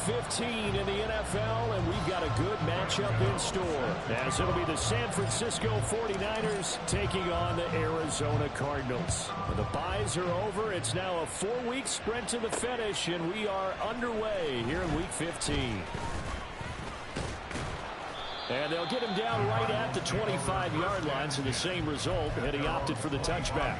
15 in the NFL, and we've got a good matchup in store, as it'll be the San Francisco 49ers taking on the Arizona Cardinals. The byes are over. It's now a 4-week sprint to the finish, and we are underway here in Week 15. And they'll get him down right at the 25-yard line, so the same result, and he opted for the touchback.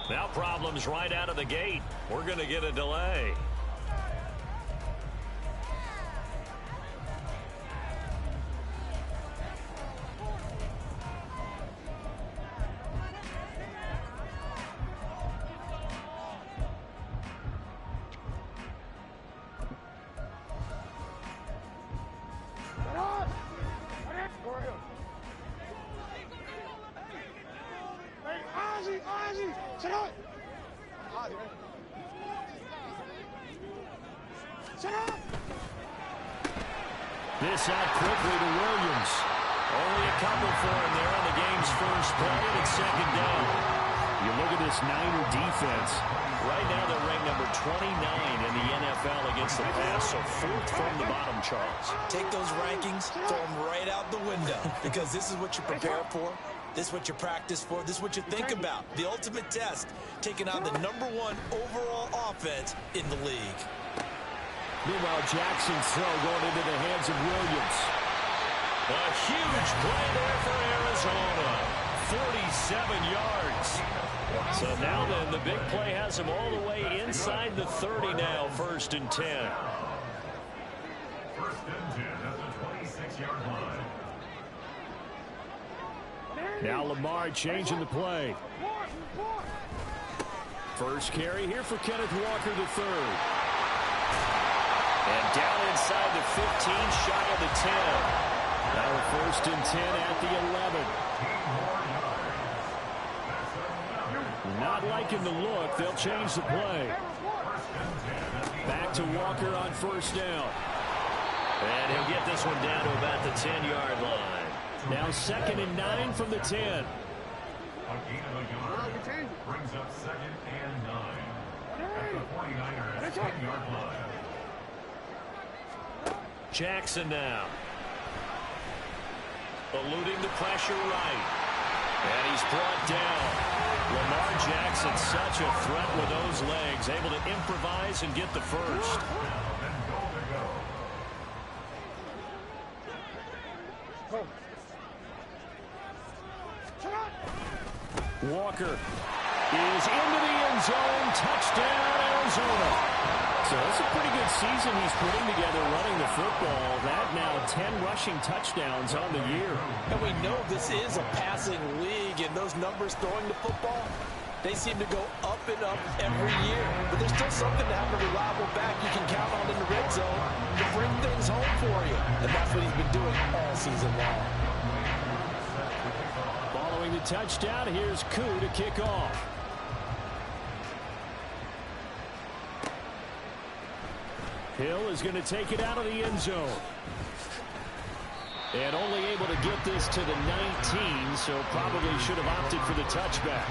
Now problems right out of the gate. We're going to get a delay. This out quickly to Williams. Only a couple for him there on the game's first play, and it's second down. You look at this Niner defense. Right now they're ranked number 29 in the NFL against the pass, so 4th from the bottom, Charles. Take those rankings, throw them right out the window, because this is what you prepare for. This is what you practice for. This is what you think about. The ultimate test, taking on the #1 overall offense in the league. Meanwhile, Jackson's throw going into the hands of Williams. A huge play there for Arizona. 47 yards. So now then, the big play has him all the way inside the 30 now, 1st and 10. 1st and 10 at the 26-yard line. Now Lamar changing the play. First carry here for Kenneth Walker III. And down inside the 15, shy of the 10. Now a 1st and 10 at the 11. Not liking the look. They'll change the play. Back to Walker on 1st down. And he'll get this one down to about the 10-yard line. Now 2nd and 9 from the 10. A gain of a yard brings up 2nd and 9 at the 49ers 10-yard line. Jackson now. Eluding the pressure right. And he's brought down. Lamar Jackson, such a threat with those legs, able to improvise and get the first. Walker is into the end zone. Touchdown, Arizona. So it's a pretty good season he's putting together running the football. That now 10 rushing touchdowns on the year. And we know this is a passing league, and those numbers throwing the football, they seem to go up and up every year. But there's still something to have a reliable back you can count on in the red zone to bring things home for you. And that's what he's been doing all season long. Following the touchdown, here's Koo to kick off. Hill is going to take it out of the end zone. And only able to get this to the 19, so probably should have opted for the touchback.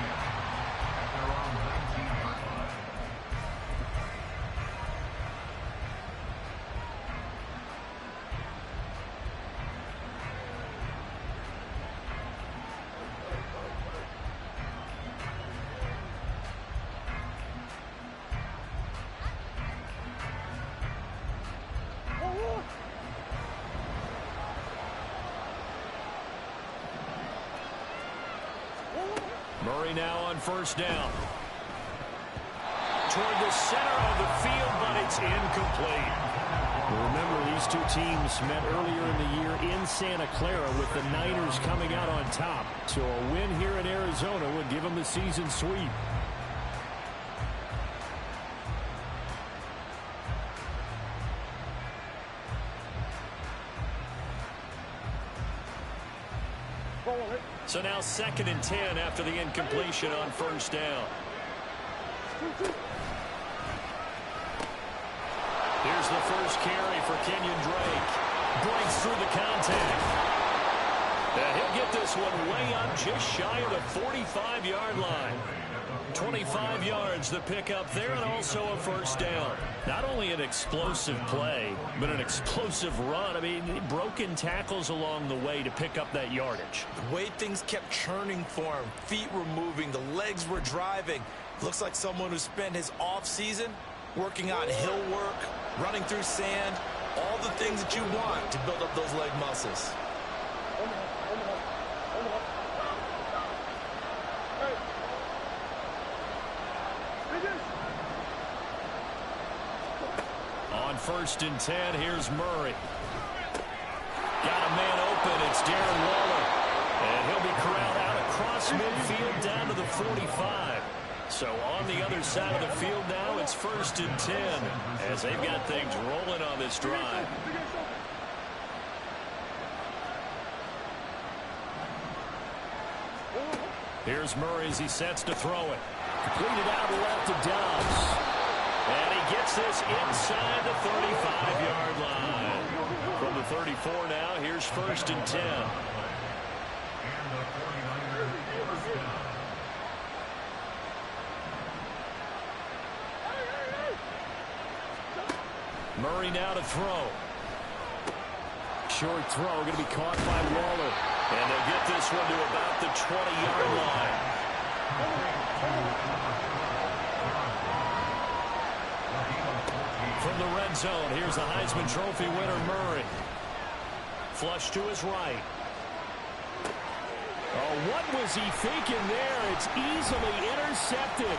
Murray now on 1st down. Toward the center of the field, but it's incomplete. Remember, these two teams met earlier in the year in Santa Clara with the Niners coming out on top. So a win here in Arizona would give them the season sweep. So now 2nd and 10 after the incompletion on first down. Here's the first carry for Kenyon Drake. Breaks through the contact. And he'll get this one way up just shy of the 45-yard line. 25 yards to pick up there, and also a first down. Not only an explosive play, but an explosive run. I mean, broken tackles along the way to pick up that yardage. The way things kept churning for him, feet were moving, the legs were driving. Looks like someone who spent his off-season working on hill work, running through sand, all the things that you want to build up those leg muscles. On 1st and 10, here's Murray. Got a man open. It's Darren Waller. And he'll be corralled out across midfield down to the 45. So on the other side of the field now, it's 1st and 10 as they've got things rolling on this drive. Here's Murray as he sets to throw it. Completed out left to Dobbs. And he gets this inside the 35-yard line. From the 34 now, here's 1st and 10. Murray now to throw. Short throw going to be caught by Waller. And they'll get this one to about the 20-yard line. From the red zone, here's the Heisman Trophy winner, Murray. Flush to his right. Oh, what was he thinking there? It's easily intercepted.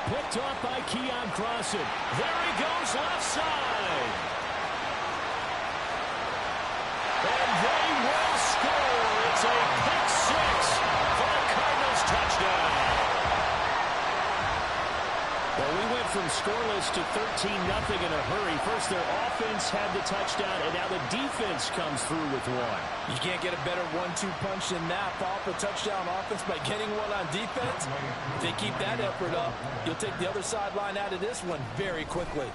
Picked off by Keon Crossan. There he goes, left side. And they will score. It's a pick six for the Cardinals touchdown. Well, we went from scoreless to 13-0 in a hurry. First, their offense had the touchdown, and now the defense comes through with one. You can't get a better 1-2 punch than that. Follow up a touchdown offense by getting one on defense. If they keep that effort up, you'll take the other sideline out of this one very quickly.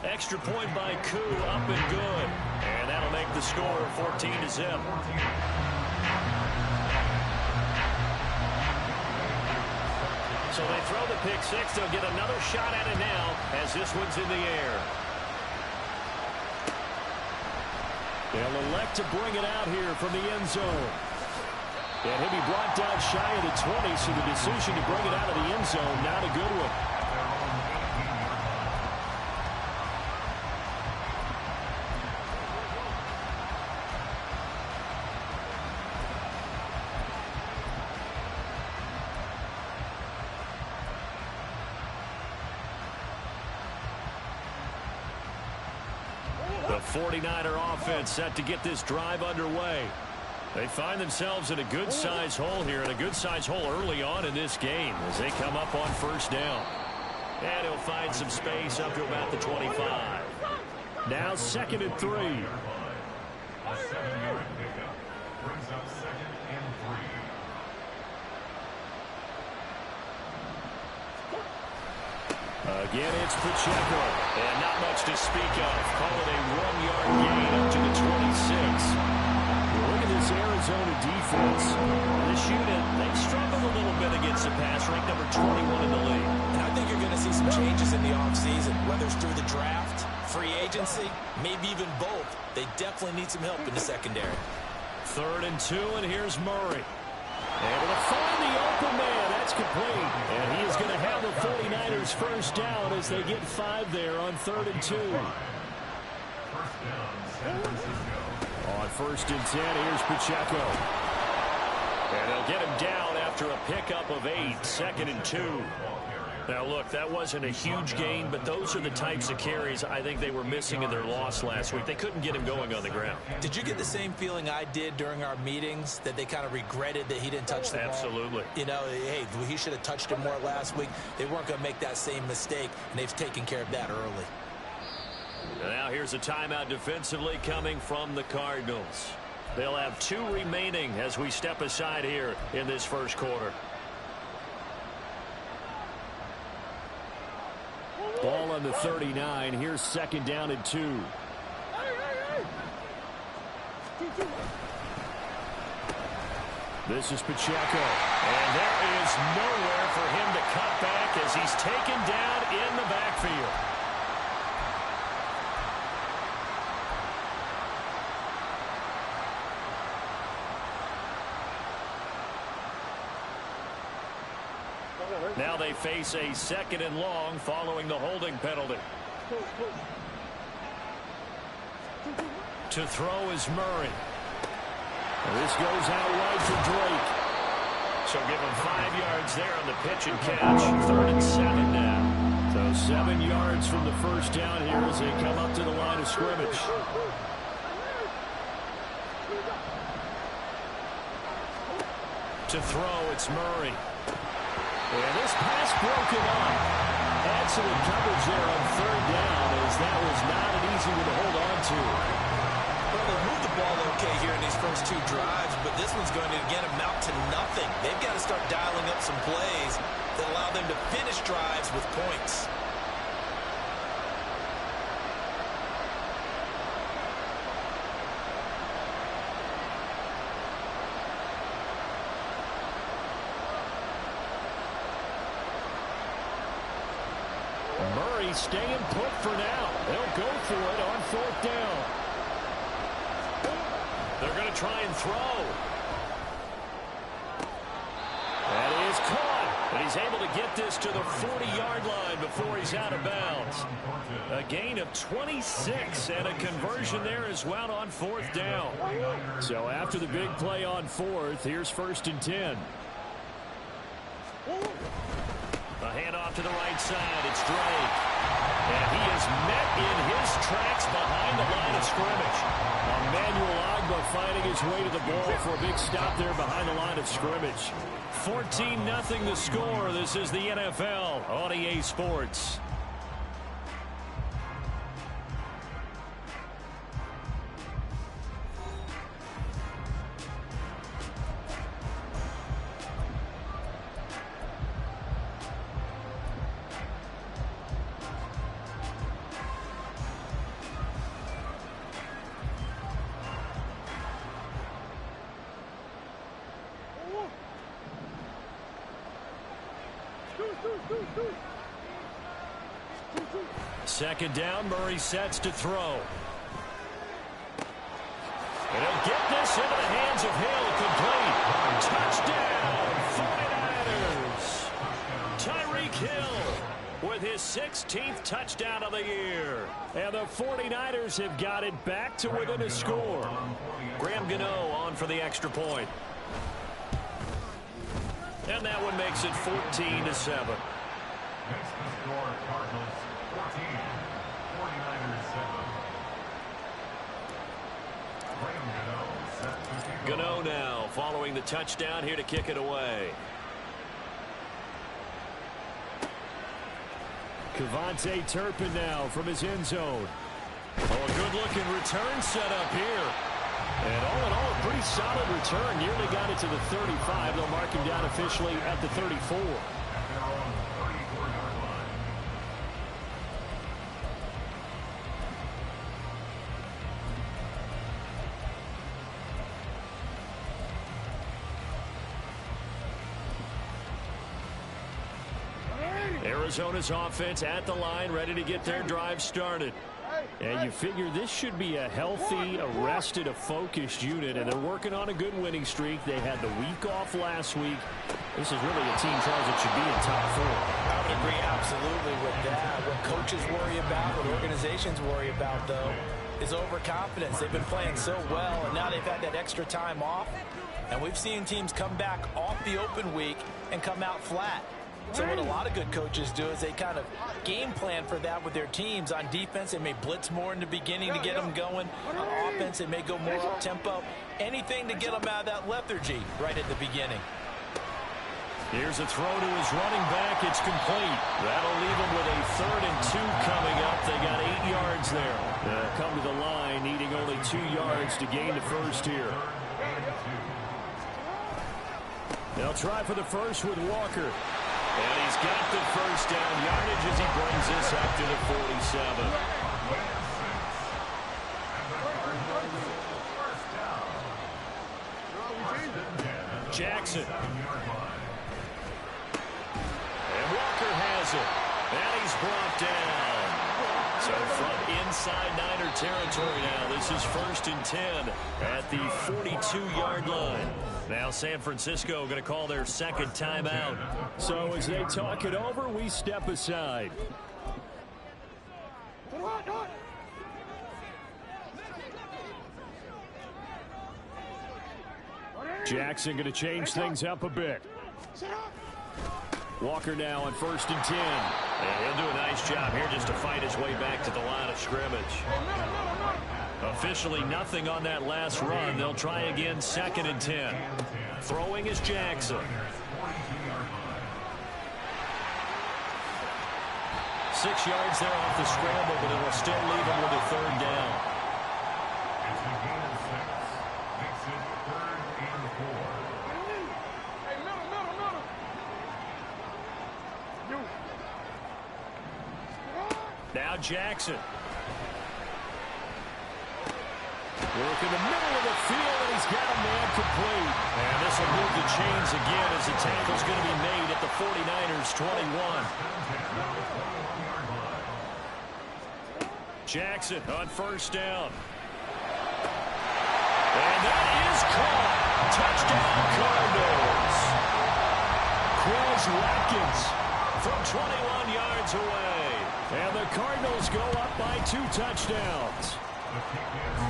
Extra point by Koo, up and good. And that'll make the score 14-0. So they throw the pick six. They'll get another shot at it now as this one's in the air. They'll elect to bring it out here from the end zone. And he'll be brought down shy of the 20, so the decision to bring it out of the end zone, not a good one. The 49er offense set to get this drive underway. They find themselves in a good-sized hole here, and a good-sized hole early on in this game as they come up on first down. And he'll find some space up to about the 25. Now 2nd and 3. A 7-yard pickup brings up 2nd and 3. Again, it's Pacheco. And not much to speak of. Call it a 1-yard gain up to the 26. Look at this Arizona defense. This unit, they struggled a little bit against the pass, ranked number 21 in the league. And I think you're going to see some changes in the offseason, whether it's through the draft, free agency, maybe even both. They definitely need some help in the secondary. 3rd and 2, and here's Murray. Able to find the open man. That's complete. And he is going to have the 49ers first down as they get 5 there on 3rd and 2. First down, San Francisco. On 1st and 10, here's Pacheco. And they'll get him down after a pickup of 8. 2nd and 2. Now, look, that wasn't a huge gain, but those are the types of carries I think they were missing in their loss last week. They couldn't get him going on the ground. Did you get the same feeling I did during our meetings, that they kind of regretted that he didn't touch the ball? Absolutely. You know, hey, he should have touched it more last week. They weren't going to make that same mistake, and they've taken care of that early. And now here's a timeout defensively coming from the Cardinals. They'll have 2 remaining as we step aside here in this first quarter. Ball on the 39. Here's second down and 2. This is Pacheco. And there is nowhere for him to cut back as he's taken down in the backfield. Now they face a 2nd and long following the holding penalty. To throw is Murray. This goes out wide for Drake. So give him 5 yards there on the pitch and catch. 3rd and 7 now. So 7 yards from the first down here as they come up to the line of scrimmage. To throw, it's Murray. And this pass broken up. Excellent coverage there on 3rd down, as that was not an easy one to hold on to. Well, they moved the ball okay here in these first 2 drives, but this one's going to, again, amount to nothing. They've got to start dialing up some plays that allow them to finish drives with points. Murray staying put for now. They'll go for it on 4th down. They're going to try and throw. That is caught. But he's able to get this to the 40-yard line before he's out of bounds. A gain of 26 and a conversion there as well on 4th down. So after the big play on 4th, here's 1st and 10. A handoff to the right side. It's Drake. And he is met in his tracks behind the line of scrimmage. Emmanuel Ogbah finding his way to the ball for a big stop there behind the line of scrimmage. 14-0 the score. This is the NFL on EA Sports. Second down, Murray sets to throw. And he'll get this into the hands of Hill, complete. Touchdown, 49ers. Tyreek Hill with his 16th touchdown of the year. And the 49ers have got it back to within a score. Graham Gano on for the extra point. And that one makes it 14-7. Makes the score Cardinals 14, 49ers 7. Gano now following the touchdown here to kick it away. Kevontae Turpin now from his end zone. Oh, a good-looking return set up here. And all in all, a pretty solid return. Nearly got it to the 35. They'll mark him down officially at the 34. Arizona's offense at the line, ready to get their drive started. And you figure this should be a healthy, a rested, a focused unit, and they're working on a good winning streak. They had the week off last week. This is really a team, Charles, that should be in top 4. I would agree absolutely with that. What coaches worry about, what organizations worry about, though, is overconfidence. They've been playing so well, and now they've had that extra time off. And we've seen teams come back off the open week and come out flat. So what a lot of good coaches do is they kind of game plan for that with their teams. On defense, they may blitz more in the beginning to get them going. On offense, they may go more up-tempo. Anything to get them out of that lethargy right at the beginning. Here's a throw to his running back. It's complete. That'll leave him with a 3rd and 2 coming up. They got 8 yards there. Come to the line, needing only 2 yards to gain the first here. They'll try for the first with Walker. And he's got the first down yardage as he brings this up to the 47. Jackson. And Walker has it. And he's brought down. So from inside Niner territory now, this is 1st and 10 at the 42-yard line. Now San Francisco going to call their 2nd timeout. So as they talk it over, we step aside. Jackson going to change things up a bit. Walker now on 1st and 10. And he'll do a nice job here just to fight his way back to the line of scrimmage. Officially nothing on that last run. They'll try again 2nd and 10. Throwing is Jackson. 6 yards there off the scramble, but it'll still leave him with a 3rd down. Now Jackson. Work in the middle of the field, and he's got a man complete. And this will move the chains again as the tackle's going to be made at the 49ers 21. Jackson on 1st down. And that is caught. Touchdown Cardinals. Quez Watkins from 21 yards away. And the Cardinals go up by 2 touchdowns.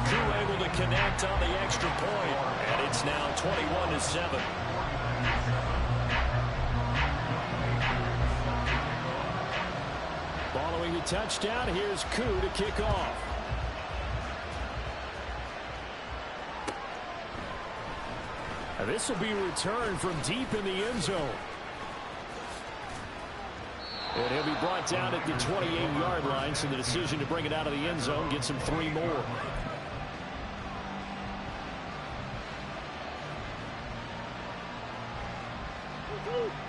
Drew able to connect on the extra point, and it's now 21-7. Following the touchdown, here's Koo to kick off. And this will be returned from deep in the end zone. And he'll be brought down at the 28-yard line, so the decision to bring it out of the end zone gets him 3 more.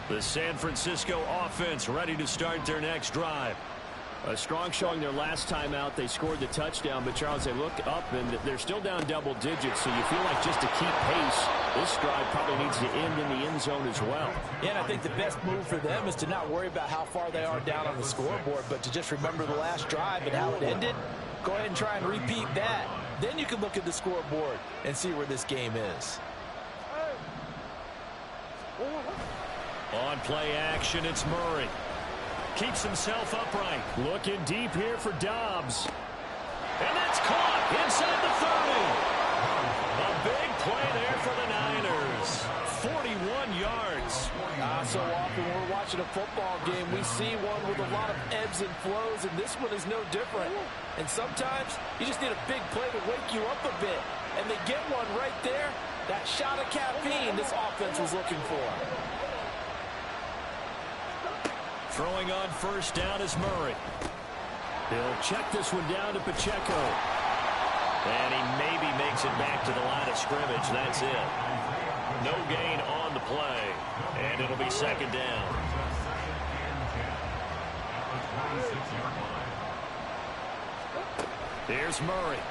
The San Francisco offense ready to start their next drive. A strong showing their last time out. They scored the touchdown, but Charles, they look up and they're still down double digits, so you feel like just to keep pace, this drive probably needs to end in the end zone as well. Yeah, and I think the best move for them is to not worry about how far they are down on the scoreboard, but to just remember the last drive and how it ended. Go ahead and try and repeat that. Then you can look at the scoreboard and see where this game is. On play action, it's Murray. Keeps himself upright. Looking deep here for Dobbs. And that's caught inside the 30. A big play there for the Niners. 41 yards. So often when we're watching a football game, we see one with a lot of ebbs and flows, and this one is no different. And sometimes you just need a big play to wake you up a bit. And they get one right there. That shot of caffeine this offense was looking for. Throwing on 1st down is Murray. He'll check this one down to Pacheco. And he maybe makes it back to the line of scrimmage. That's it. No gain on the play. And it'll be 2nd down. Here's Murray.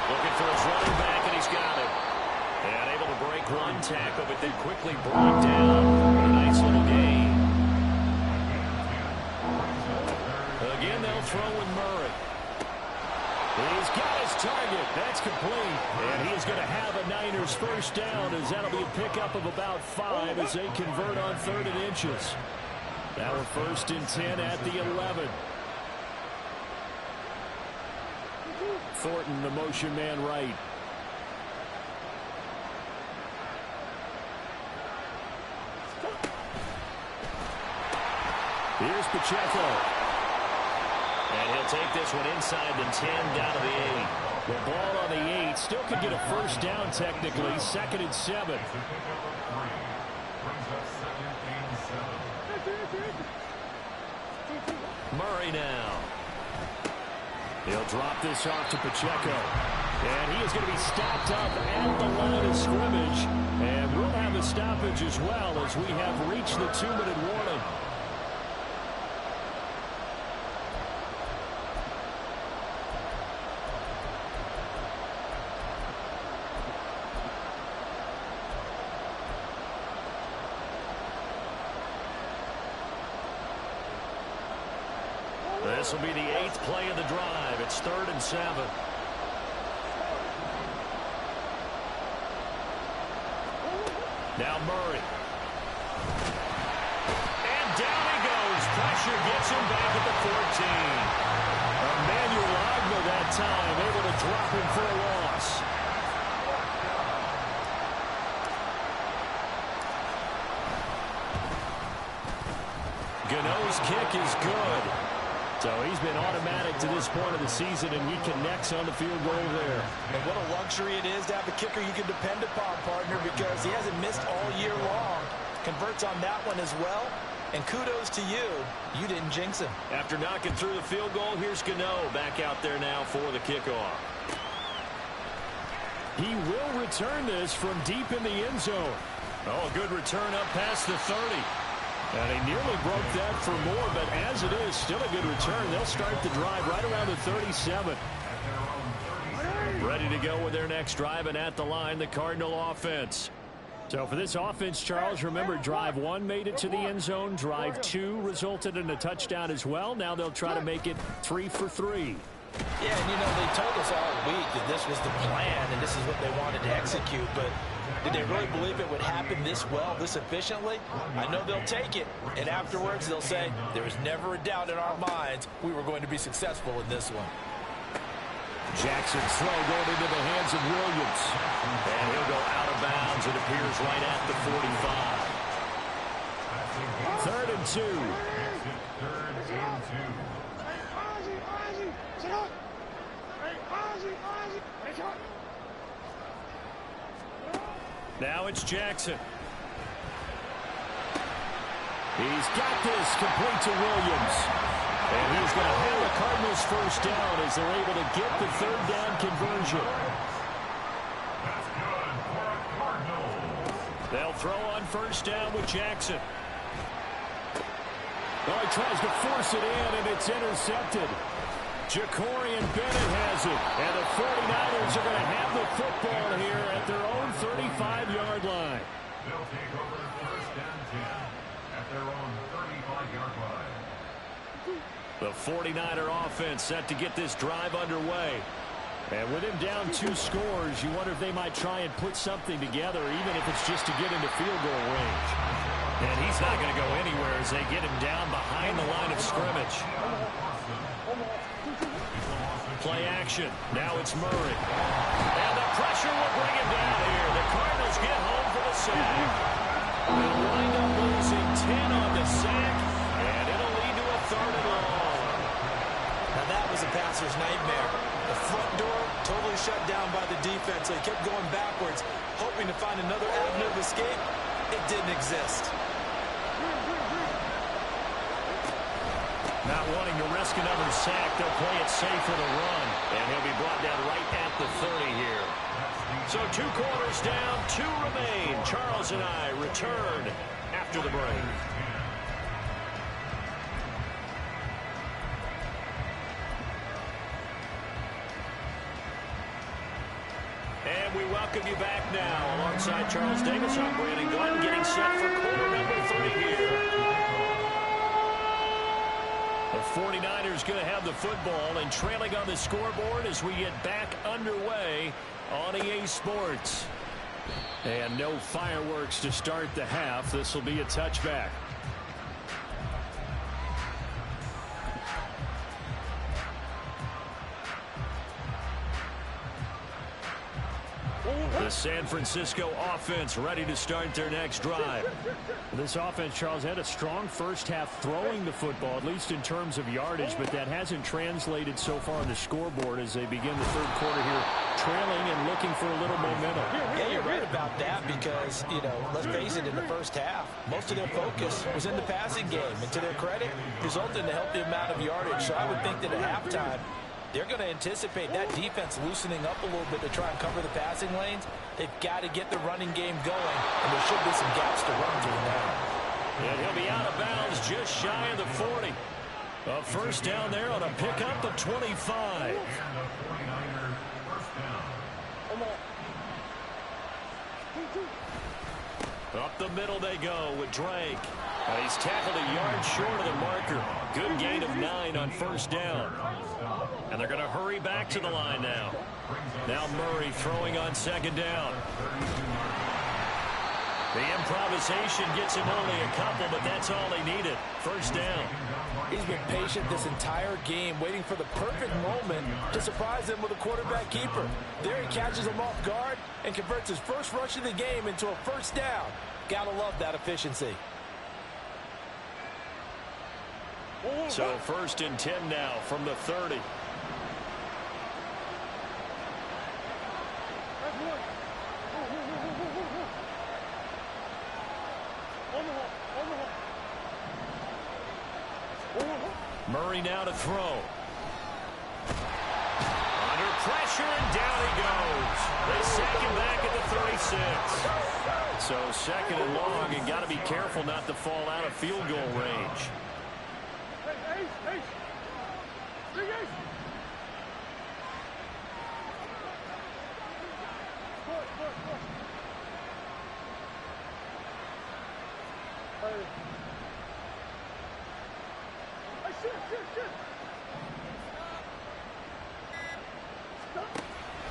Looking for his running back, and he's got it. And able to break one tackle, but then quickly brought down. A nice little gain. Again, they'll throw with Murray. He's got his target. That's complete. And he is going to have a Niners 1st down, as that'll be a pickup of about 5 as they convert on 3rd and inches. Now we're 1st and 10 at the 11. Thornton, the motion man right. Here's Pacheco. And he'll take this one inside the 10, down to the 8. The ball on the 8. Still could get a first down technically. 2nd and 7. Murray now. He'll drop this off to Pacheco. And he is going to be stopped up at the line of scrimmage. And we'll have a stoppage as well as we have reached the 2-minute warning. This will be the 8th play of the drive. It's 3rd and 7. Now Murray. And down he goes. Pressure gets him back at the 14. Emmanuel Agba that time able to drop him for a loss. Gano's kick is good. So he's been automatic to this point of the season, and he connects on the field goal there. And what a luxury it is to have a kicker you can depend upon, partner, because he hasn't missed all year long. Converts on that one as well. And kudos to you. You didn't jinx him. After knocking through the field goal, here's Gano back out there now for the kickoff. He will return this from deep in the end zone. Oh, a good return up past the 30. And he nearly broke that for more, but as it is, still a good return. They'll start the drive right around the 37. Ready to go with their next drive, and at the line, the Cardinal offense. So for this offense, Charles, remember, drive 1 made it to the end zone. Drive 2 resulted in a touchdown as well. Now they'll try to make it 3 for 3. Yeah, and you know, they told us all week that this was the plan and this is what they wanted to execute, but did they really believe it would happen this well, this efficiently? I know they'll take it, and afterwards they'll say, there was never a doubt in our minds we were going to be successful in this one. Jackson's throw going into the hands of Williams. And he'll go out of bounds. It appears right at the 45. 3rd and 2. Now it's Jackson. He's got this complete to Williams. And he's going to have the Cardinals first down as they're able to get the 3rd down conversion. They'll throw on first down with Jackson. Oh, he tries to force it in, and it's intercepted. Jacorian Bennett has it. And the 49ers are going to have the football here at their own 35-yard line. They'll take over 1st and 10 at their own 35-yard line. The 49er offense set to get this drive underway. And with him down 2 scores, you wonder if they might try and put something together, even if it's just to get into field goal range. And he's not going to go anywhere as they get him down behind the line of scrimmage. Play action. Now it's Murray. And the pressure will bring him down here. The Cardinals get home for the sack. They'll wind up losing 10 on the sack, and it'll lead to a 3rd and long. Now that was a passer's nightmare. The front door totally shut down by the defense, so he kept going backwards, hoping to find another avenue of escape. It didn't exist. Not wanting to risk another sack, they'll play it safe for the run. And he'll be brought down right at the 30 here. So 2 quarters down, 2 remain. Charles and I return after the break. And we welcome you back now. Alongside Charles Davis, I'm Brandon Glenn, getting set for quarter number 3 here. The 49ers going to have the football and trailing on the scoreboard as we get back underway on EA Sports. And no fireworks to start the half. This will be a touchback. The The San Francisco offense ready to start their next drive. This offense, Charles, had a strong first half throwing the football, at least in terms of yardage, but that hasn't translated so far on the scoreboard as they begin the third quarter here, trailing and looking for a little momentum. Yeah, you're right about that because, let's face it, in the first half, most of their focus was in the passing game. And to their credit, resulted in a healthy amount of yardage. So I would think that at halftime, they're going to anticipate that defense loosening up a little bit to try and cover the passing lanes. They've got to get the running game going, and there should be some gaps to run through now. And he'll be out of bounds just shy of the 40. A first down there on a pickup of 25. Up the middle they go with Drake. He's tackled a yard short of the marker. Good gain of 9 on first down. And they're going to hurry back to the line now. Now Murray throwing on second down. The improvisation gets him only a couple, but that's all he needed. First down. He's been patient this entire game, waiting for the perfect moment to surprise him with a quarterback keeper. There he catches him off guard and converts his first rush of the game into a first down. Gotta love that efficiency. So first and 10 now from the 30. Murray now to throw. Under pressure, and down he goes. They sack him back at the 36. So second and long, and got to be careful not to fall out of field goal range.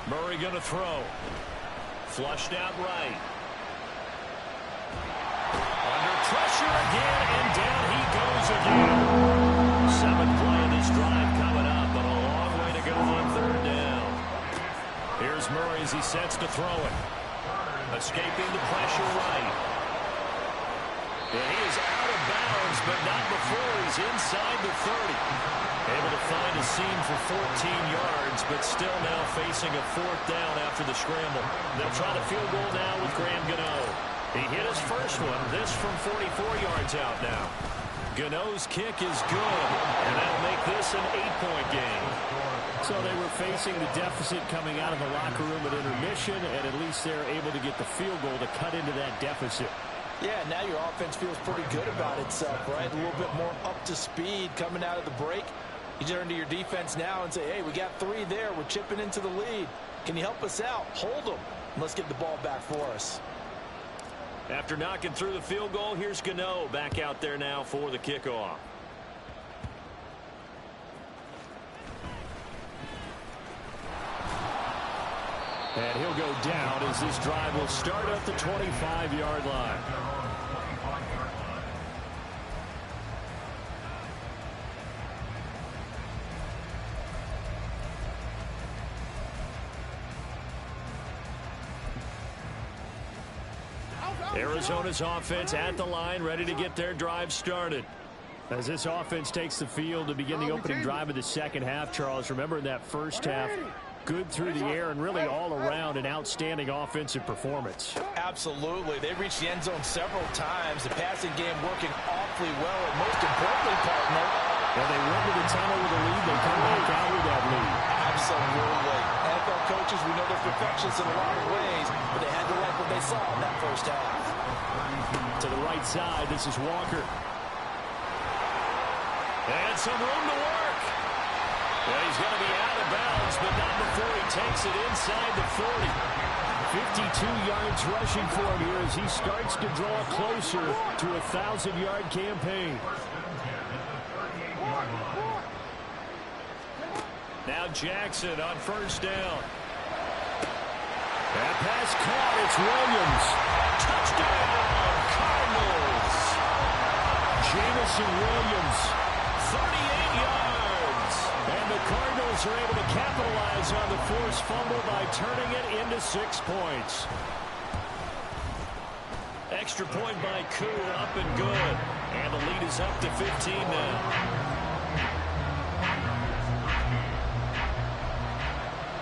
Murray going to throw. Flushed out right. Under pressure again, and down he goes again. Seventh play of this drive coming up, but a long way to go on third down. Here's Murray as he sets to throw it. Escaping the pressure right. And he is out of bounds, but not before he's inside the 30. Able to find a seam for 14 yards, but still now facing a fourth down after the scramble. They'll try the field goal now with Graham Gano. He hit his first one, this from 44 yards out now. Gano's kick is good, and that'll make this an 8-point game. So they were facing the deficit coming out of the locker room at intermission, and at least they're able to get the field goal to cut into that deficit. Yeah, now your offense feels pretty good about itself, right? A little bit more up to speed coming out of the break. You turn to your defense now and say, hey, we got 3 there. We're chipping into the lead. Can you help us out? Hold them. Let's get the ball back for us. After knocking through the field goal, here's Gano back out there now for the kickoff. And he'll go down as this drive will start at the 25-yard line. Arizona's offense at the line, ready to get their drive started. As this offense takes the field to begin the opening drive of the second half, Charles, remember in that first half, good through the air and really all around an outstanding offensive performance. Absolutely. They reached the end zone several times. The passing game working awfully well, and most importantly, partner, when they went to the tunnel with a lead, they come back out with that lead. Absolutely. NFL coaches, we know they're perfectionists in a lot of ways, but they had to like what they saw in that first half. To the right side, this is Walker. And some room to work. Well, he's going to be out of bounds, but not before he takes it inside the 40. 52 yards rushing for him here as he starts to draw closer to a 1,000-yard campaign. Now Jackson on first down. That pass caught. It's Williams. Touchdown, Cardinals. Jamison Williams, 38 yards. And the the Cardinals are able to capitalize on the forced fumble by turning it into 6 points. Extra point by Koo, up and good. And the lead is up to 15 now.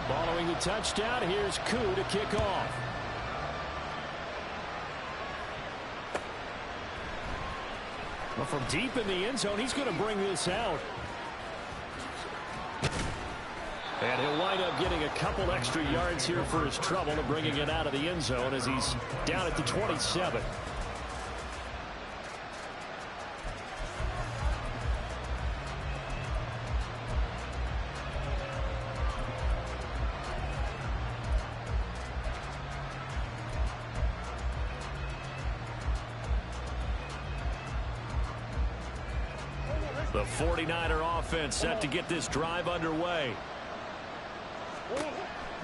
Following the touchdown, here's Koo to kick off. Well, from deep in the end zone, he's going to bring this out. And he'll wind up getting a couple extra yards here for his trouble and bringing it out of the end zone as he's down at the 27. The 49er offense set to get this drive underway.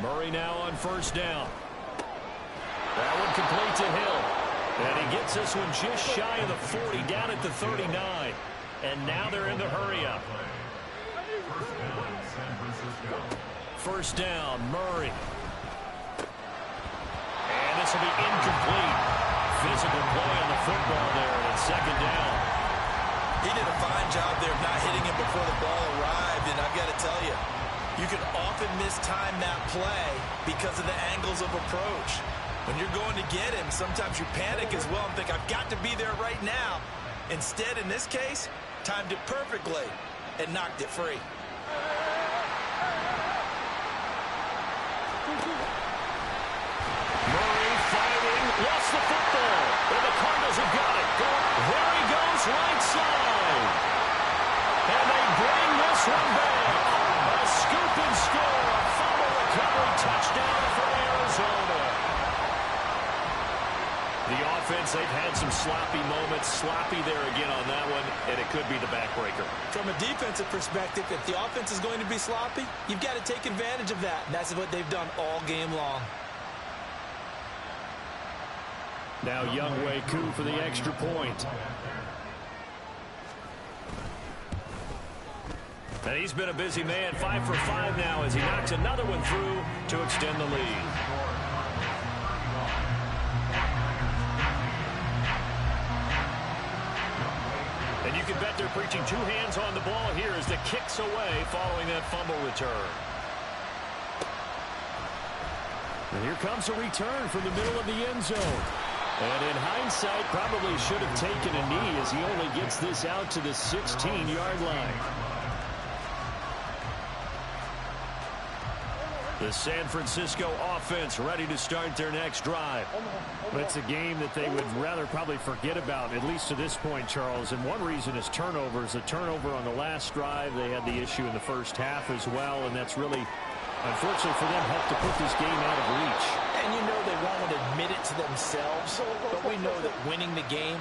Murray now on first down. That one complete to Hill. And he gets this one just shy of the 40, down at the 39. And now they're in the hurry-up. First down, Murray. And this will be incomplete. Physical play on the football there, and it's second down. He did a fine job there of not hitting him before the ball arrived, and I've got to tell you, you can often mistime that play because of the angles of approach. When you're going to get him, sometimes you panic as well and think, I've got to be there right now. Instead, in this case, timed it perfectly and knocked it free. Murray fighting, lost the football, and the Cardinals have got it. There he goes, right side. And they bring this one back. A scoop and score, a fumble recovery touchdown for Arizona. The offense, they've had some sloppy moments. Sloppy there again on that one, and it could be the backbreaker. From a defensive perspective, if the offense is going to be sloppy, you've got to take advantage of that. And that's what they've done all game long. Now Younghoe Koo for the extra point. And he's been a busy man, 5 for 5 now as he knocks another one through to extend the lead. And you can bet they're preaching 2 hands on the ball here as the kick's away following that fumble return. And here comes a return from the middle of the end zone. And in hindsight, probably should have taken a knee as he only gets this out to the 16-yard line. The San Francisco offense ready to start their next drive. But it's a game that they would rather probably forget about, at least to this point, Charles. And one reason is turnovers. The turnover on the last drive, they had the issue in the first half as well, and that's really, unfortunately for them, helped to put this game out of reach. And you know they won't admit it to themselves, but we know that winning the game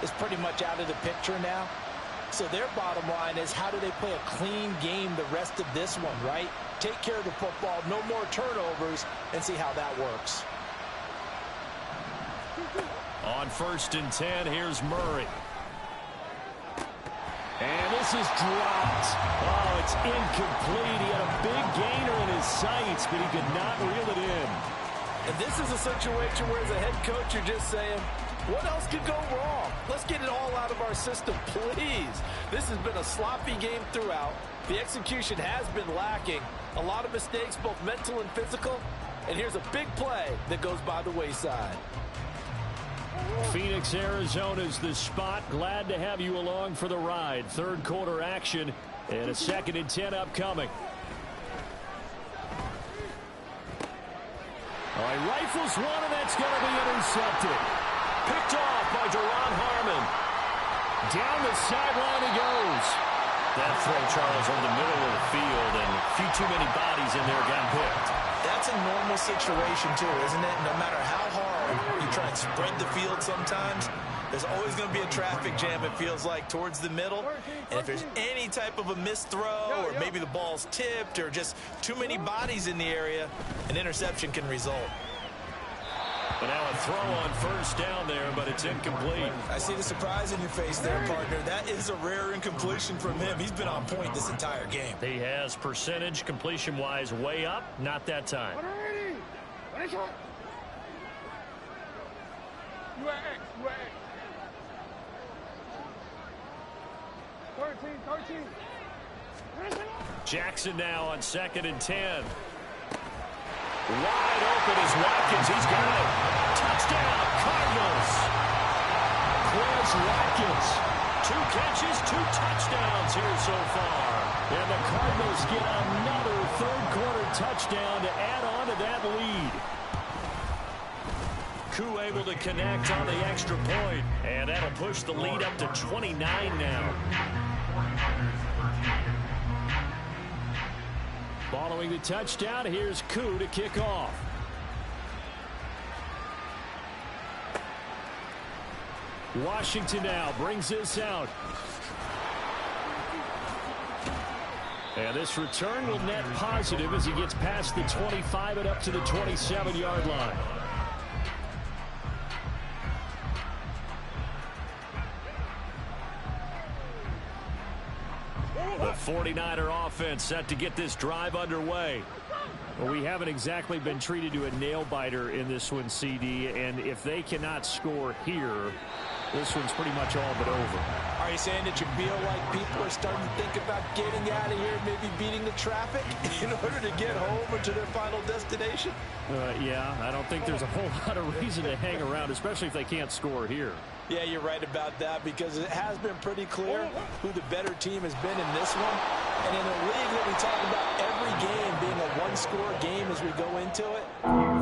is pretty much out of the picture now. So their bottom line is, how do they play a clean game the rest of this one, right? Take care of the football, no more turnovers, and see how that works. On 1st and 10, here's Murray. And this is dropped. Oh, it's incomplete. He had a big gainer in his sights, but he could not reel it in. And this is a situation where, as a head coach, you're just saying, what else could go wrong? Let's get it all out of our system, please. This has been a sloppy game throughout. The execution has been lacking. A lot of mistakes, both mental and physical. And here's a big play that goes by the wayside. Phoenix, Arizona's the spot. Glad to have you along for the ride. 3rd quarter action and a 2nd and 10 upcoming. All right, rifles one, and that's going to be intercepted. Picked off by Duron Harmon. Down the sideline he goes. That throw, Charles, over the middle of the field, and a few too many bodies in there got picked. That's a normal situation, too, isn't it? No matter how hard you try and spread the field sometimes, there's always going to be a traffic jam, it feels like, towards the middle. And if there's any type of a missed throw, or maybe the ball's tipped, or just too many bodies in the area, an interception can result. And now a throw on first down there, but it's incomplete. I see the surprise in your face there, partner. That is a rare incompletion from him. He's been on point this entire game. He has percentage completion-wise way up. Not that time. Jackson now on 2nd and 10. Wide open is Watkins. He's got it. Touchdown, Cardinals. Quez Watkins. 2 catches, 2 touchdowns here so far. And the Cardinals get another third-quarter touchdown to add on to that lead. Koo able to connect on the extra point. And that'll push the lead up to 29 now. Following the touchdown, here's Koo to kick off. Washington now brings this out. And this return will net positive as he gets past the 25 and up to the 27-yard line. The 49er offense set to get this drive underway. Well, we haven't exactly been treated to a nail-biter in this one, CD, and if they cannot score here, this one's pretty much all but over. Are you saying that you feel like people are starting to think about getting out of here, maybe beating the traffic in order to get home or to their final destination? Yeah, I don't think there's a whole lot of reason to hang around, especially if they can't score here. Yeah, you're right about that, because it has been pretty clear who the better team has been in this one. And in a league that we talk about every game being a one-score game as we go into it,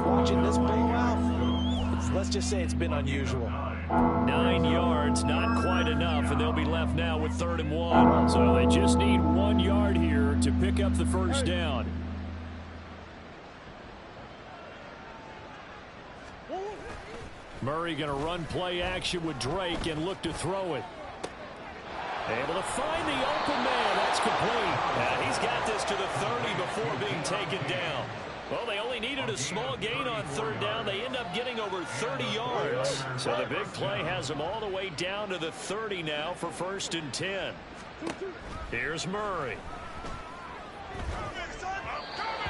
watching this blowout, let's just say it's been unusual. 9 yards, not quite enough, and they'll be left now with 3rd and 1. So they just need 1 yard here to pick up the first down. Murray going to run play action with Drake and look to throw it. Able to find the open man. That's complete. And he's got this to the 30 before being taken down. Well, they only needed a small gain on 3rd down. They end up getting over 30 yards. So the big play has them all the way down to the 30 now for 1st and 10. Here's Murray.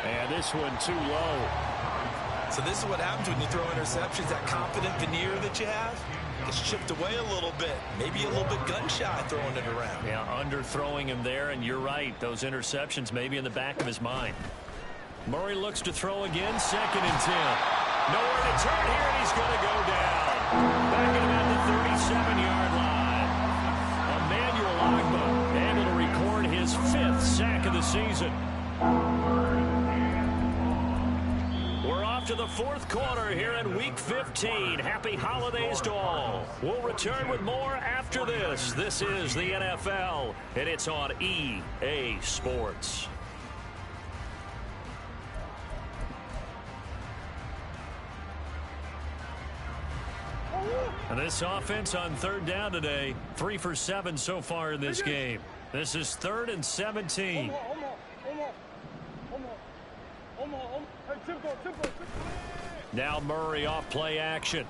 And this one too low. So this is what happens when you throw interceptions. That confident veneer that you have gets chipped away a little bit. Maybe a little bit gun-shy throwing it around. Yeah, underthrowing him there, and you're right. Those interceptions may be in the back of his mind. Murray looks to throw again, 2nd and 10. Nowhere to turn here, and he's going to go down. Back at about the 37-yard line. Emmanuel Ogbah able to record his 5th sack of the season. We're off to the 4th quarter here in Week 15. Happy holidays to all. We'll return with more after this. This is the NFL, and it's on EA Sports. And this offense on 3rd down today, 3 for 7 so far in this game. This is 3rd and 17. Now Murray off play action.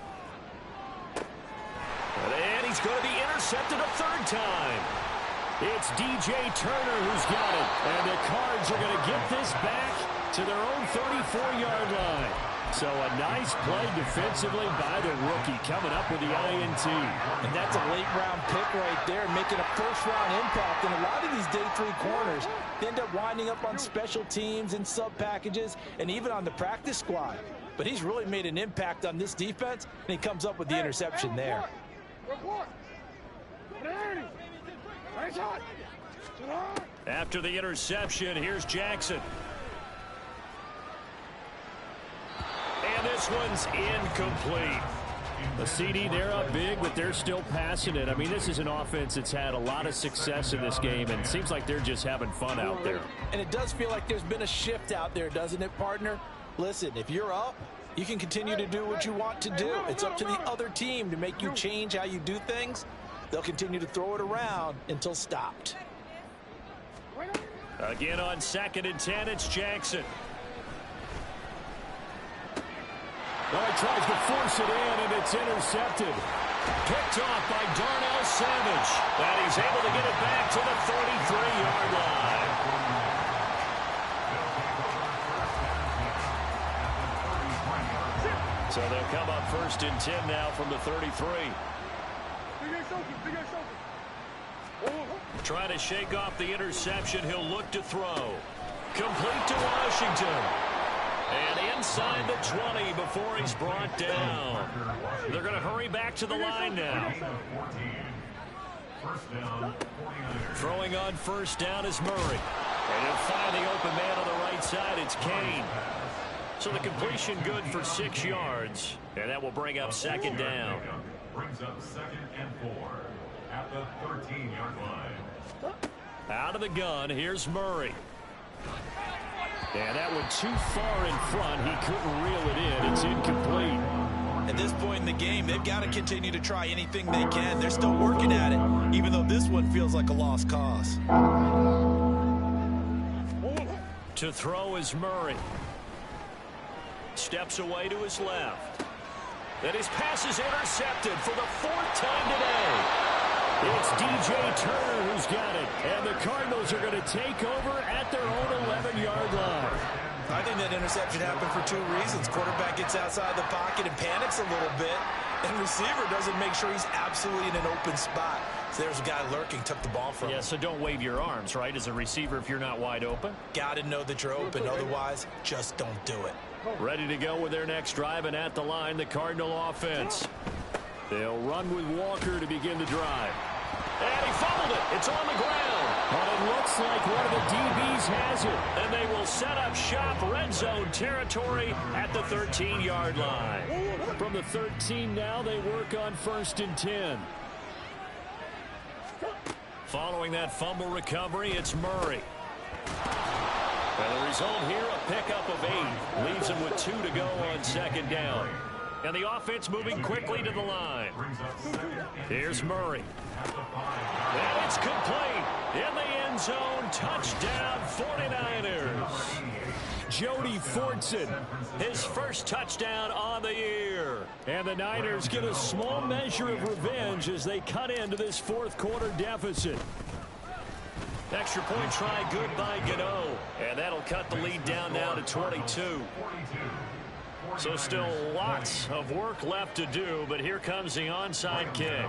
And he's going to be intercepted a 3rd time. It's DJ Turner who's got it. And the Cards are going to get this back to their own 34-yard line. So a nice play defensively by the rookie coming up with the INT. And that's a late-round pick right there, making a first-round impact. And a lot of these day 3 corners end up winding up on special teams and sub-packages and even on the practice squad. But he's really made an impact on this defense, and he comes up with the interception there. After the interception, here's Jackson. And this one's incomplete. The CD, they're up big, but they're still passing it. I mean, this is an offense that's had a lot of success in this game, and it seems like they're just having fun out there. And it does feel like there's been a shift out there, doesn't it, partner? Listen, if you're up, you can continue to do what you want to do. It's up to the other team to make you change how you do things. They'll continue to throw it around until stopped. Again on 2nd and 10, it's Jackson. Oh, he tries to force it in, and it's intercepted. Picked off by Darnell Savage. And he's able to get it back to the 33-yard line. So they'll come up 1st and 10 now from the 33. Trying to shake off the interception. He'll look to throw. Complete to Washington. And inside the 20 before he's brought down. They're going to hurry back to the line now. Throwing on 1st down is Murray. And he'll find the open man on the right side. It's Kane. So the completion good for 6 yards. And that will bring up 2nd down. Brings up 2nd and 4 at the 13-yard line. Out of the gun, here's Murray. And that went too far in front. He couldn't reel it in. It's incomplete. At this point in the game, they've got to continue to try anything they can. They're still working at it, even though this one feels like a lost cause. To throw is Murray. Steps away to his left. Then his pass is intercepted for the 4th time today. It's DJ Turner who's got it. And the Cardinals are going to take over at their own 11-yard line. I think that interception happened for 2 reasons. Quarterback gets outside the pocket and panics a little bit. And receiver doesn't make sure he's absolutely in an open spot. So there's a guy lurking, took the ball from him. Yeah, so don't wave your arms, right, as a receiver if you're not wide open. Got to know that you're open. Otherwise, just don't do it. Ready to go with their next drive, and at the line, the Cardinal offense. They'll run with Walker to begin the drive. And he fumbled it. It's on the ground. But it looks like one of the DBs has it. And they will set up shop, red zone territory at the 13-yard line. From the 13 now, they work on 1st and 10. Following that fumble recovery, it's Murray. And the result here, a pickup of 8. Leaves him with 2 to go on 2nd down. And the offense moving quickly to the line. Here's Murray. And it's complete. In the end zone, touchdown 49ers. Jody Fortson, his first touchdown on the year. And the Niners get a small measure of revenge as they cut into this 4th quarter deficit. Extra point try good by Gano. And that'll cut the lead down now to 22. So still lots of work left to do, but here comes the onside kick.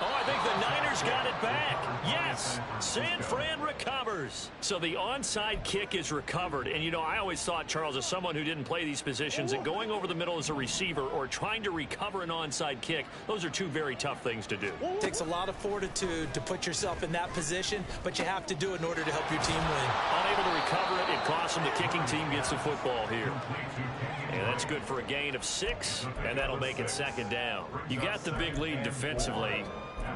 Oh, I think the Niners got it back. Yes, San Fran recovers. So the onside kick is recovered. And, you know, I always thought, Charles, as someone who didn't play these positions, that going over the middle as a receiver or trying to recover an onside kick, those are 2 very tough things to do. It takes a lot of fortitude to put yourself in that position, but you have to do it in order to help your team win. Unable to recover it, it costs them. The kicking team gets the football here. And that's good for a gain of 6, and that'll make it 2nd down. You got the big lead defensively.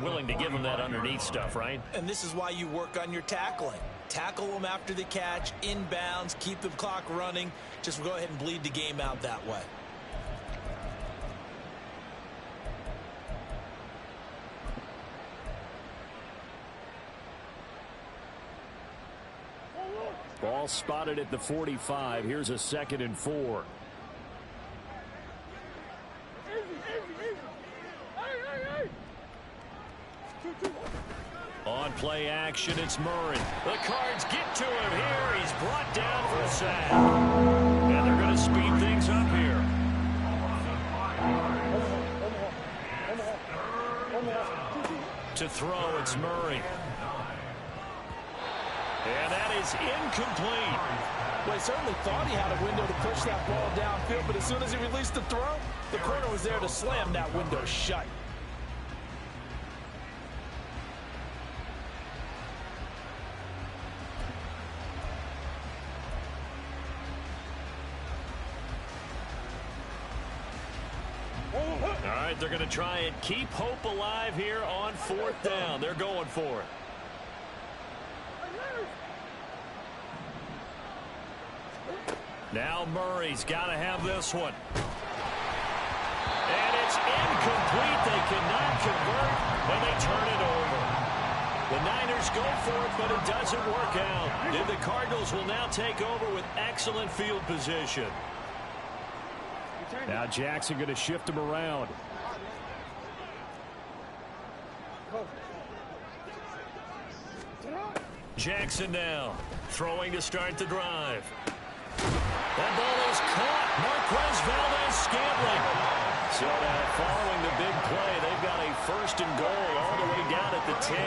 Willing to give them that underneath stuff, right? And this is why you work on your tackling. Tackle them after the catch, inbounds, keep the clock running. Just go ahead and bleed the game out that way. Ball spotted at the 45. Here's a 2nd and 4. On play action, it's Murray. The Cards get to him here. He's brought down for a sack. And they're going to speed things up here. To throw, it's Murray. And that is incomplete. Well, he certainly thought he had a window to push that ball downfield, but as soon as he released the throw, the corner was there to slam that window shut. All right, they're going to try and keep hope alive here on 4th down. They're going for it. Now Murray's got to have this one. And it's incomplete. They cannot convert when they turn it over. The Niners go for it, but it doesn't work out. And the Cardinals will now take over with excellent field position. Now Jackson going to shift him around. Jackson now throwing to start the drive. That ball is caught. Marquez Valdes-Scantling. So now following the big play, they've got a 1st and goal all the way down at the 10.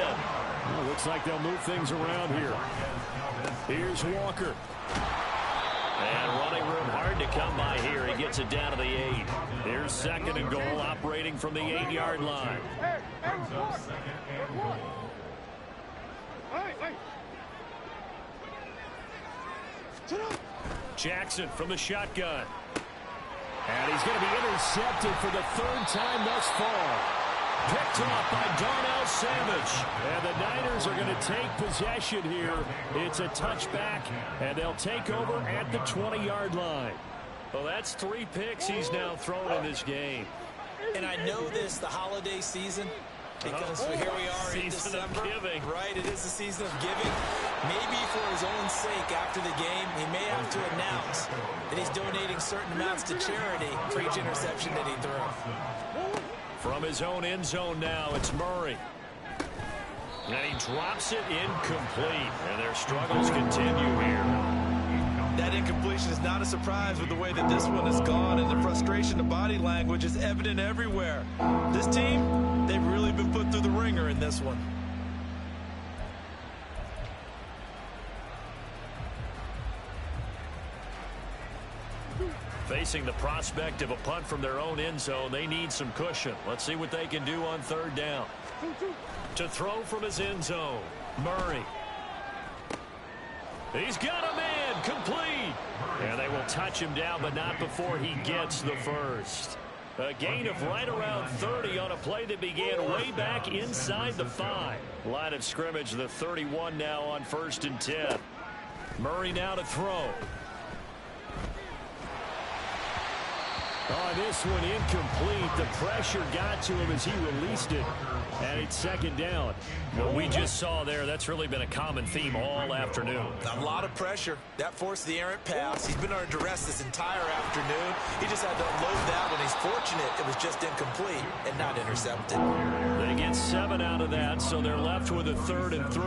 Well, looks like they'll move things around here. Here's Walker. And running room hard to come by here. He gets it down to the 8. Here's 2nd and goal operating from the 8-yard line. Jackson from the shotgun. And he's going to be intercepted for the 3rd time thus far. Picked off by Darnell Savage. And the Niners are going to take possession here. It's a touchback, and they'll take over at the 20-yard line. Well, that's 3 picks he's now thrown in this game. And I know this, the holiday season, because here we are in December. Right, it is the season of giving. Maybe for his own sake after the game, he may have to announce that he's donating certain amounts to charity for each interception that he threw. From his own end zone now, it's Murray. And he drops it incomplete. And their struggles continue here. That incompletion is not a surprise with the way that this one has gone, and the frustration, the body language is evident everywhere. This team, they've really been put through the ringer in this one. Facing the prospect of a punt from their own end zone, they need some cushion. Let's see what they can do on 3rd down. To throw from his end zone, Murray. He's got a man, complete. And they will touch him down, but not before he gets the 1st. A gain of right around 30 on a play that began way back inside the 5. Line of scrimmage, the 31 now on 1st and 10. Murray now to throw. Oh, this one incomplete. The pressure got to him as he released it. And it's 2nd down. What we just saw there, that's really been a common theme all afternoon. A lot of pressure. That forced the errant pass. He's been under duress this entire afternoon. He just had to unload that one. He's fortunate it was just incomplete and not intercepted. They get 7 out of that, so they're left with a 3rd and 3.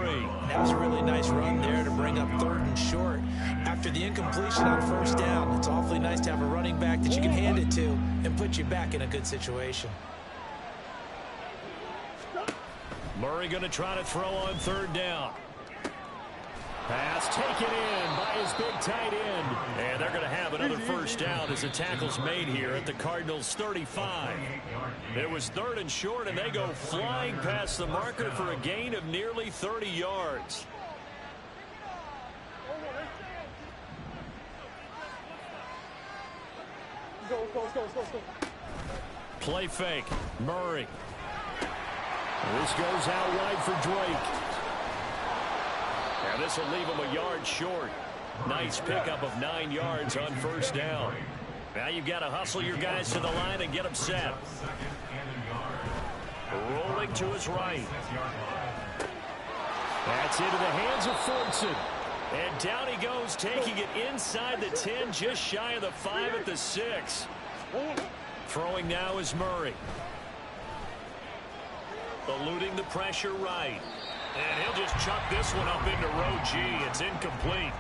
That was a really nice run there to bring up 3rd and short. After the incompletion on 1st down, it's awfully nice to have a running back that you can hand it to and put you back in a good situation. Murray going to try to throw on 3rd down. Pass taken in by his big tight end. And they're going to have another 1st down as the tackle's made here at the Cardinals' 35. It was 3rd and short, and they go flying past the marker for a gain of nearly 30 yards. Play fake. Murray. This goes out wide for Drake. And this will leave him a yard short. Nice pickup of 9 yards on 1st down. Now you've got to hustle your guys to the line and get them set. Rolling to his right. That's into the hands of Fordson. And down he goes, taking it inside the 10, just shy of the 5 at the 6. Throwing now is Murray. Eluding the pressure right. And he'll just chuck this one up into row G. It's incomplete.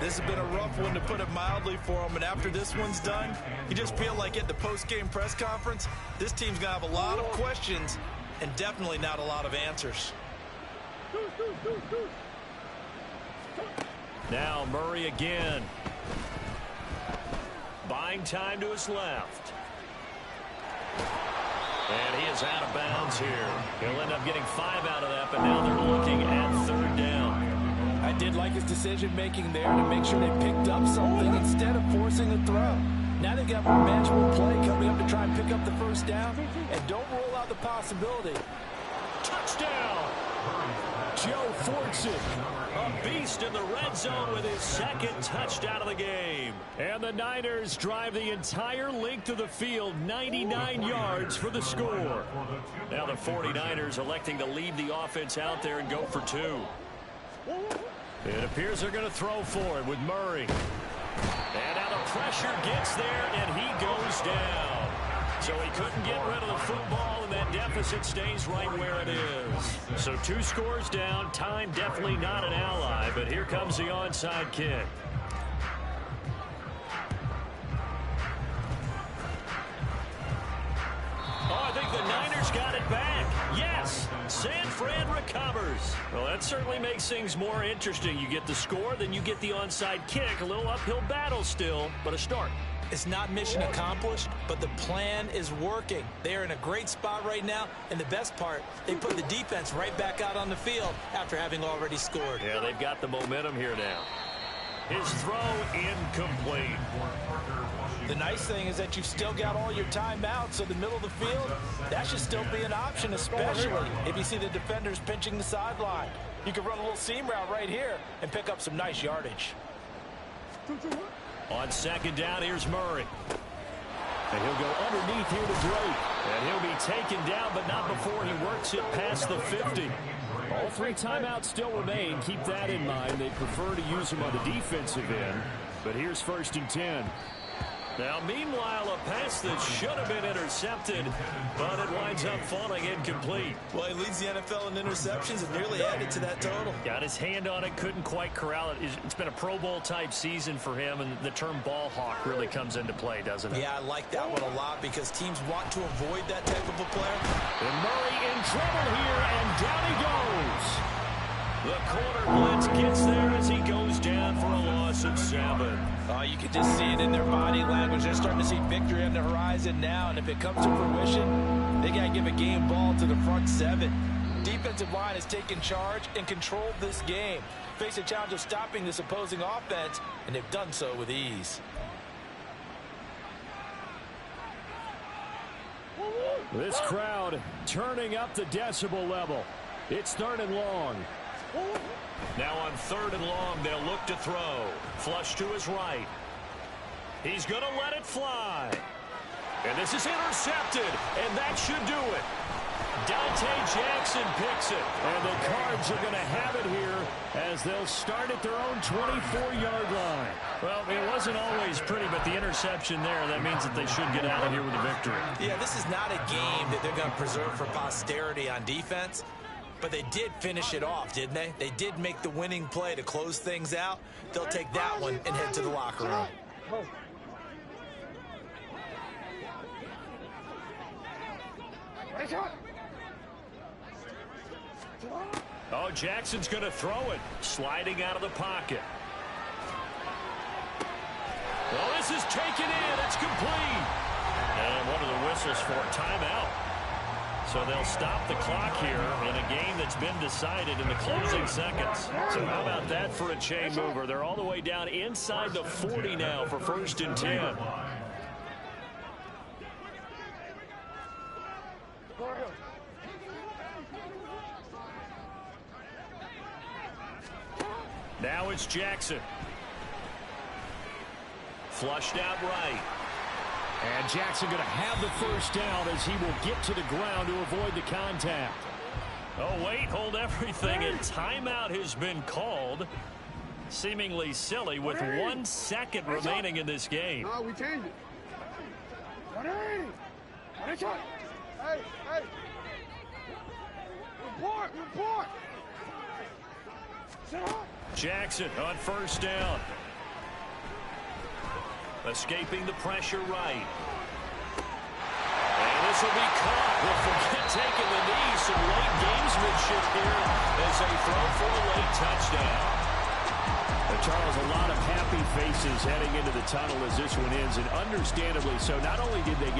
This has been a rough one, to put it mildly, for him. And after this one's done, you just feel like at the post-game press conference, this team's going to have a lot of questions and definitely not a lot of answers. Now Murray again. Buying time to his left. And he is out of bounds here. He'll end up getting 5 out of that, but now they're looking at 3rd down. I did like his decision-making there to make sure they picked up something instead of forcing a throw. Now they've got more manageable play coming up to try and pick up the 1st down, and don't rule out the possibility. Touchdown! Joe Fortson. A beast in the red zone with his second touchdown of the game. And the Niners drive the entire length of the field, 99 yards for the score. Now the 49ers electing to leave the offense out there and go for two. It appears they're going to throw for it with Murray. And now the pressure gets there, and he goes down. So he couldn't get rid of the football, and that deficit stays right where it is. So 2 scores down. Time definitely not an ally, but here comes the onside kick. Oh, I think the Niners got it back. Yes, San Fran recovers. Well, that certainly makes things more interesting. You get the score, then you get the onside kick. A little uphill battle still, but a start. It's not mission accomplished, but the plan is working. They are in a great spot right now, and the best part, they put the defense right back out on the field after having already scored. Yeah, they've got the momentum here now. His throw incomplete. The nice thing is that you've still got all your timeouts, so the middle of the field, that should still be an option, especially if you see the defenders pinching the sideline. You can run a little seam route right here and pick up some nice yardage. On second down, here's Murray. And he'll go underneath here to Drake. And he'll be taken down, but not before he works it past the 50. All 3 timeouts still remain. Keep that in mind. They prefer to use them on the defensive end. But here's 1st and 10. Now, meanwhile, a pass that should have been intercepted, but it winds up falling incomplete. Well, he leads the NFL in interceptions and nearly added to that total. Got his hand on it, couldn't quite corral it. It's been a Pro Bowl-type season for him, and the term ball hawk really comes into play, doesn't it? Yeah, I like that one a lot because teams want to avoid that type of a player. And Murray in trouble here, and down he goes. The corner blitz gets there as he goes down for a loss of 7. You can just see it in their body language. They're starting to see victory on the horizon now, and if it comes to fruition, they got to give a game ball to the front 7. Defensive line has taken charge and controlled this game. Face a challenge of stopping this opposing offense, and they've done so with ease. This crowd turning up the decibel level. It's 3rd and long. Now on 3rd and long, they'll look to throw. Flush to his right. He's going to let it fly. And this is intercepted, and that should do it. Dante Jackson picks it. And the Cards are going to have it here as they'll start at their own 24-yard line. Well, it wasn't always pretty, but the interception there, that means that they should get out of here with a victory. Yeah, this is not a game that they're going to preserve for posterity on defense. But they did finish it off, didn't they? They did make the winning play to close things out. They'll take that one and head to the locker room. Oh, Jackson's going to throw it. Sliding out of the pocket. Well, this is taken in. It's complete. And one of the whistles for a timeout. So they'll stop the clock here in a game that's been decided in the closing seconds. So how about that for a chain mover? They're all the way down inside the 40 now for 1st and 10. Now it's Jackson. Flushed out right. And Jackson going to have the 1st down as he will get to the ground to avoid the contact. Oh, wait, hold everything. A timeout has been called. Seemingly silly with 1 second remaining in this game. No, we changed it. Hey, hey. Report. Jackson on 1st down. Escaping the pressure right. And this will be caught. We'll forget taking the knee. Some late gamesmanship here as they throw for a late touchdown. Charles, a lot of happy faces heading into the tunnel as this one ends, and understandably so. Not only did they get